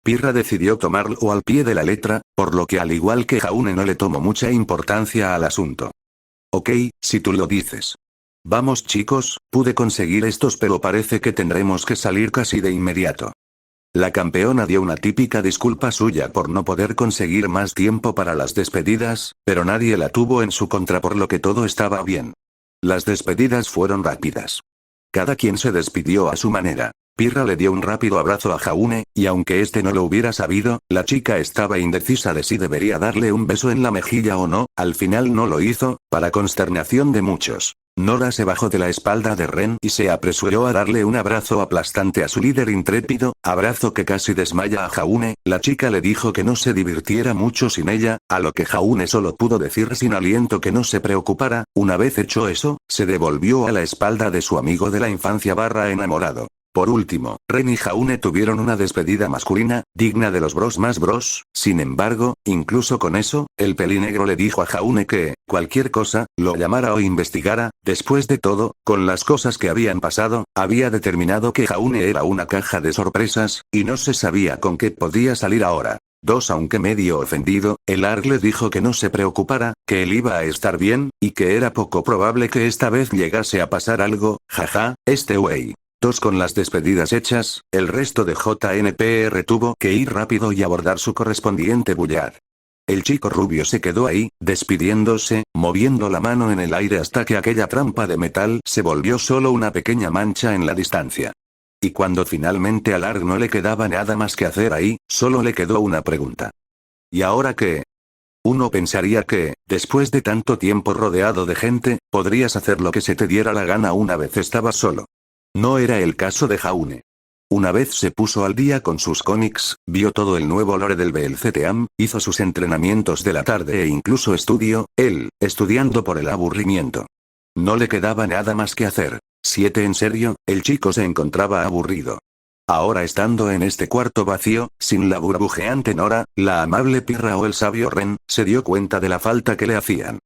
Pirra decidió tomarlo al pie de la letra, por lo que al igual que Jaune no le tomó mucha importancia al asunto. Ok, si tú lo dices. Vamos chicos, pude conseguir estos pero parece que tendremos que salir casi de inmediato. La campeona dio una típica disculpa suya por no poder conseguir más tiempo para las despedidas, pero nadie la tuvo en su contra por lo que todo estaba bien. Las despedidas fueron rápidas. Cada quien se despidió a su manera. Pirra le dio un rápido abrazo a Jaune, y aunque este no lo hubiera sabido, la chica estaba indecisa de si debería darle un beso en la mejilla o no, al final no lo hizo, para consternación de muchos. Nora se bajó de la espalda de Ren y se apresuró a darle un abrazo aplastante a su líder intrépido, abrazo que casi desmaya a Jaune. La chica le dijo que no se divirtiera mucho sin ella, a lo que Jaune solo pudo decir sin aliento que no se preocupara. Una vez hecho eso, se devolvió a la espalda de su amigo de la infancia enamorado. Por último, Ren y Jaune tuvieron una despedida masculina, digna de los bros más bros. Sin embargo, incluso con eso, el pelinegro le dijo a Jaune que, cualquier cosa, lo llamara o investigara. Después de todo, con las cosas que habían pasado, había determinado que Jaune era una caja de sorpresas, y no se sabía con qué podía salir ahora. Aunque medio ofendido, el Ark le dijo que no se preocupara, que él iba a estar bien, y que era poco probable que esta vez llegase a pasar algo. Jaja, este wey. Con las despedidas hechas, el resto de JNPR tuvo que ir rápido y abordar su correspondiente bullard. El chico rubio se quedó ahí, despidiéndose, moviendo la mano en el aire hasta que aquella trampa de metal se volvió solo una pequeña mancha en la distancia. Y cuando finalmente al Ark no le quedaba nada más que hacer ahí, solo le quedó una pregunta. ¿Y ahora qué? Uno pensaría que, después de tanto tiempo rodeado de gente, podrías hacer lo que se te diera la gana una vez estabas solo. No era el caso de Jaune. Una vez se puso al día con sus cómics, vio todo el nuevo lore del BLCTAM, hizo sus entrenamientos de la tarde e incluso estudiando por el aburrimiento. No le quedaba nada más que hacer. En serio, el chico se encontraba aburrido. Ahora estando en este cuarto vacío, sin la burbujeante Nora, la amable Pirra o el sabio Ren, se dio cuenta de la falta que le hacían.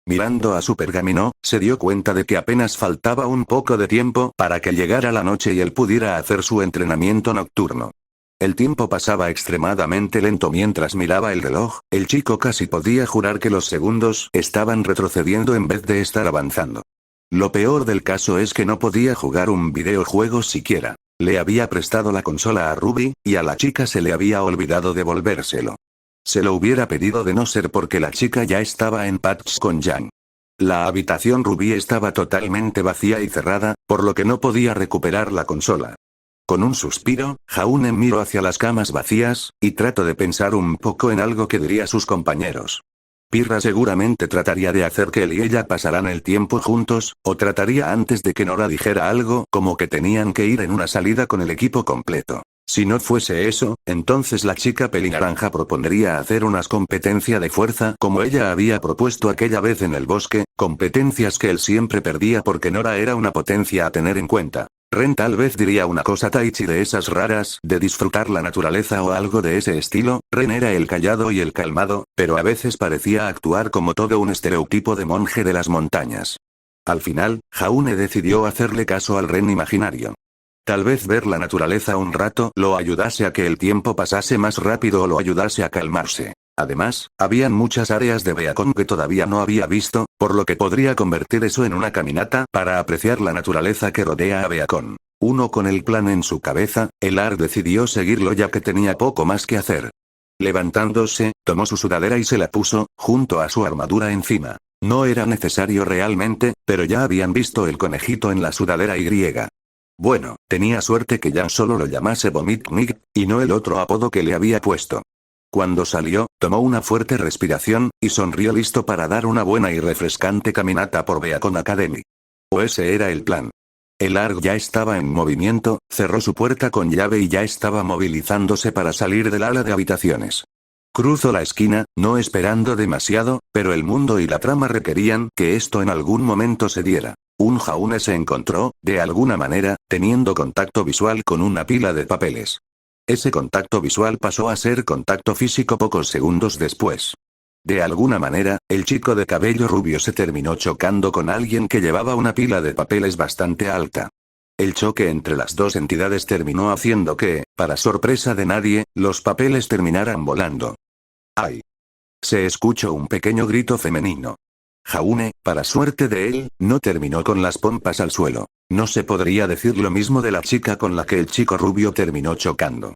Mirando a su pergamino, se dio cuenta de que apenas faltaba un poco de tiempo para que llegara la noche y él pudiera hacer su entrenamiento nocturno. El tiempo pasaba extremadamente lento mientras miraba el reloj, el chico casi podía jurar que los segundos estaban retrocediendo en vez de estar avanzando. Lo peor del caso es que no podía jugar un videojuego siquiera. Le había prestado la consola a Ruby, y a la chica se le había olvidado devolvérselo. Se lo hubiera pedido de no ser porque la chica ya estaba en paz con Yang. La habitación Ruby estaba totalmente vacía y cerrada, por lo que no podía recuperar la consola. Con un suspiro, Jaune miró hacia las camas vacías, y trató de pensar un poco en algo que diría sus compañeros. Pirra seguramente trataría de hacer que él y ella pasaran el tiempo juntos, o trataría antes de que Nora dijera algo como que tenían que ir en una salida con el equipo completo. Si no fuese eso, entonces la chica pelinaranja propondría hacer unas competencias de fuerza como ella había propuesto aquella vez en el bosque, competencias que él siempre perdía porque Nora era una potencia a tener en cuenta. Ren tal vez diría una cosa Taichi de esas raras, de disfrutar la naturaleza o algo de ese estilo. Ren era el callado y el calmado, pero a veces parecía actuar como todo un estereotipo de monje de las montañas. Al final, Jaune decidió hacerle caso al Ren imaginario. Tal vez ver la naturaleza un rato lo ayudase a que el tiempo pasase más rápido o lo ayudase a calmarse. Además, habían muchas áreas de Beacon que todavía no había visto, por lo que podría convertir eso en una caminata para apreciar la naturaleza que rodea a Beacon. Con el plan en su cabeza, Elar decidió seguirlo ya que tenía poco más que hacer. Levantándose, tomó su sudadera y se la puso, junto a su armadura encima. No era necesario realmente, pero ya habían visto el conejito en la sudadera Y. Bueno, tenía suerte que Jan solo lo llamase Vomitnik, y no el otro apodo que le había puesto. Cuando salió, tomó una fuerte respiración, y sonrió listo para dar una buena y refrescante caminata por Beacon Academy. O ese era el plan. El ARG ya estaba en movimiento, cerró su puerta con llave y ya estaba movilizándose para salir del ala de habitaciones. Cruzó la esquina, no esperando demasiado, pero el mundo y la trama requerían que esto en algún momento se diera. Un Jaune se encontró, de alguna manera, teniendo contacto visual con una pila de papeles. Ese contacto visual pasó a ser contacto físico pocos segundos después. De alguna manera, el chico de cabello rubio se terminó chocando con alguien que llevaba una pila de papeles bastante alta. El choque entre las dos entidades terminó haciendo que, para sorpresa de nadie, los papeles terminaran volando. ¡Ay! Se escuchó un pequeño grito femenino. Jaune, para suerte de él, no terminó con las pompas al suelo. No se podría decir lo mismo de la chica con la que el chico rubio terminó chocando.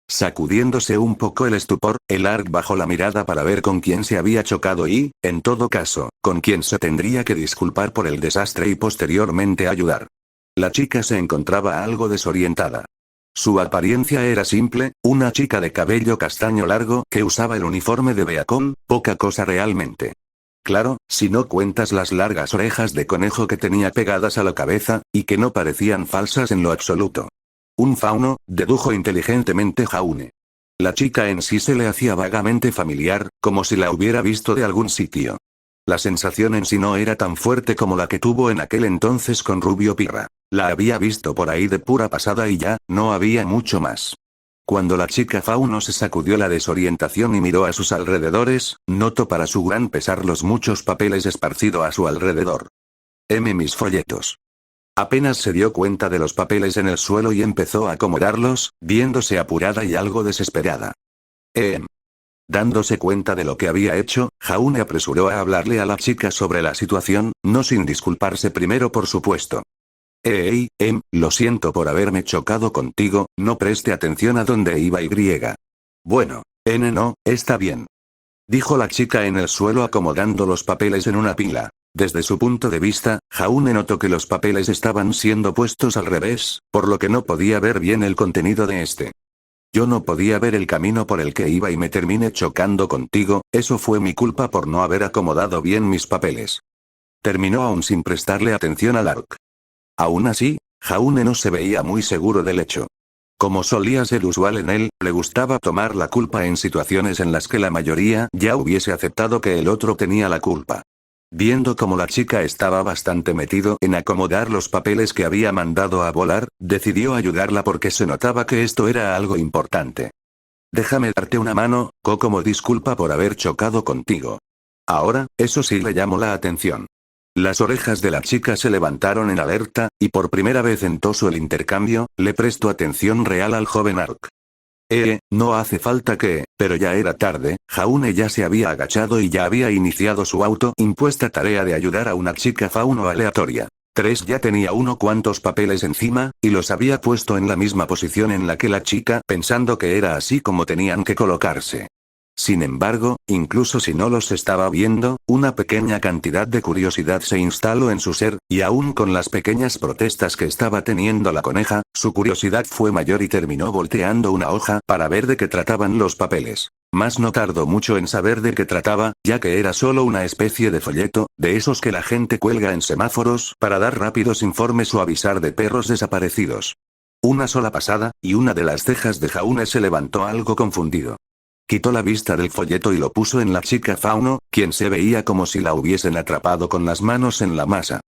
Sacudiéndose un poco el estupor, el ARG bajó la mirada para ver con quién se había chocado y, en todo caso, con quién se tendría que disculpar por el desastre y posteriormente ayudar. La chica se encontraba algo desorientada. Su apariencia era simple, una chica de cabello castaño largo que usaba el uniforme de Beacon, poca cosa realmente. Claro, si no cuentas las largas orejas de conejo que tenía pegadas a la cabeza, y que no parecían falsas en lo absoluto. Un fauno, dedujo inteligentemente Jaune. La chica en sí se le hacía vagamente familiar, como si la hubiera visto de algún sitio. La sensación en sí no era tan fuerte como la que tuvo en aquel entonces con Rubio Pirra. La había visto por ahí de pura pasada y ya, no había mucho más. Cuando la chica fauno se sacudió la desorientación y miró a sus alrededores, notó para su gran pesar los muchos papeles esparcidos a su alrededor. Mis folletos. Apenas se dio cuenta de los papeles en el suelo y empezó a acomodarlos, viéndose apurada y algo desesperada. Dándose cuenta de lo que había hecho, Jaune apresuró a hablarle a la chica sobre la situación, no sin disculparse primero por supuesto. Lo siento por haberme chocado contigo, no preste atención a dónde iba Y. Bueno, no, está bien. Dijo la chica en el suelo acomodando los papeles en una pila. Desde su punto de vista, Jaune notó que los papeles estaban siendo puestos al revés, por lo que no podía ver bien el contenido de este. Yo no podía ver el camino por el que iba y me terminé chocando contigo, eso fue mi culpa por no haber acomodado bien mis papeles. Terminó aún sin prestarle atención al ARC. Aún así, Jaune no se veía muy seguro del hecho. Como solía ser usual en él, le gustaba tomar la culpa en situaciones en las que la mayoría ya hubiese aceptado que el otro tenía la culpa. Viendo cómo la chica estaba bastante metido en acomodar los papeles que había mandado a volar, decidió ayudarla porque se notaba que esto era algo importante. Déjame darte una mano, como disculpa por haber chocado contigo. Ahora, eso sí le llamó la atención. Las orejas de la chica se levantaron en alerta, y por primera vez en todo el intercambio, le prestó atención real al joven ARC. No hace falta que, pero ya era tarde, Jaune ya se había agachado y ya había iniciado su autoimpuesta tarea de ayudar a una chica fauno aleatoria. 3 ya tenía unos cuantos papeles encima, y los había puesto en la misma posición en la que la chica, pensando que era así como tenían que colocarse. Sin embargo, incluso si no los estaba viendo, una pequeña cantidad de curiosidad se instaló en su ser, y aún con las pequeñas protestas que estaba teniendo la coneja, su curiosidad fue mayor y terminó volteando una hoja para ver de qué trataban los papeles. Mas no tardó mucho en saber de qué trataba, ya que era solo una especie de folleto, de esos que la gente cuelga en semáforos para dar rápidos informes o avisar de perros desaparecidos. Una sola pasada, y una de las cejas de Jaune se levantó algo confundido. Quitó la vista del folleto y lo puso en la chica fauno, quien se veía como si la hubiesen atrapado con las manos en la masa.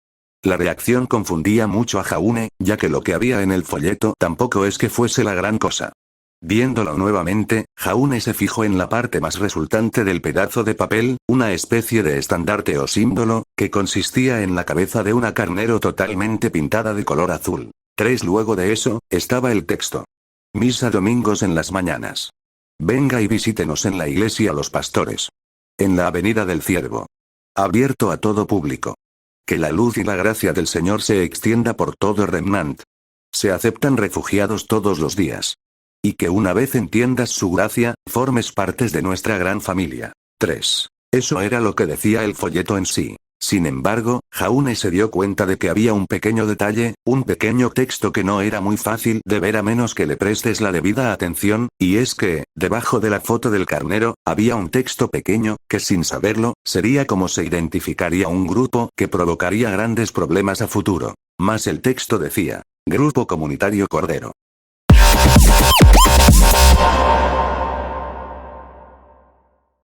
La reacción confundía mucho a Jaune, ya que lo que había en el folleto tampoco es que fuese la gran cosa. Viéndolo nuevamente, Jaune se fijó en la parte más resultante del pedazo de papel, una especie de estandarte o símbolo, que consistía en la cabeza de una carnero totalmente pintada de color azul. 3 Luego de eso, estaba el texto. Misa domingos en las mañanas. Venga y visítenos en la iglesia Los Pastores. En la Avenida del Ciervo. Abierto a todo público. Que la luz y la gracia del Señor se extienda por todo Remnant. Se aceptan refugiados todos los días. Y que una vez entiendas su gracia, formes partes de nuestra gran familia. 3. Eso era lo que decía el folleto en sí. Sin embargo, Jaune se dio cuenta de que había un pequeño detalle, un pequeño texto que no era muy fácil de ver a menos que le prestes la debida atención, y es que, debajo de la foto del carnero, había un texto pequeño, que sin saberlo, sería como se identificaría un grupo que provocaría grandes problemas a futuro. Mas el texto decía, Grupo Comunitario Cordero.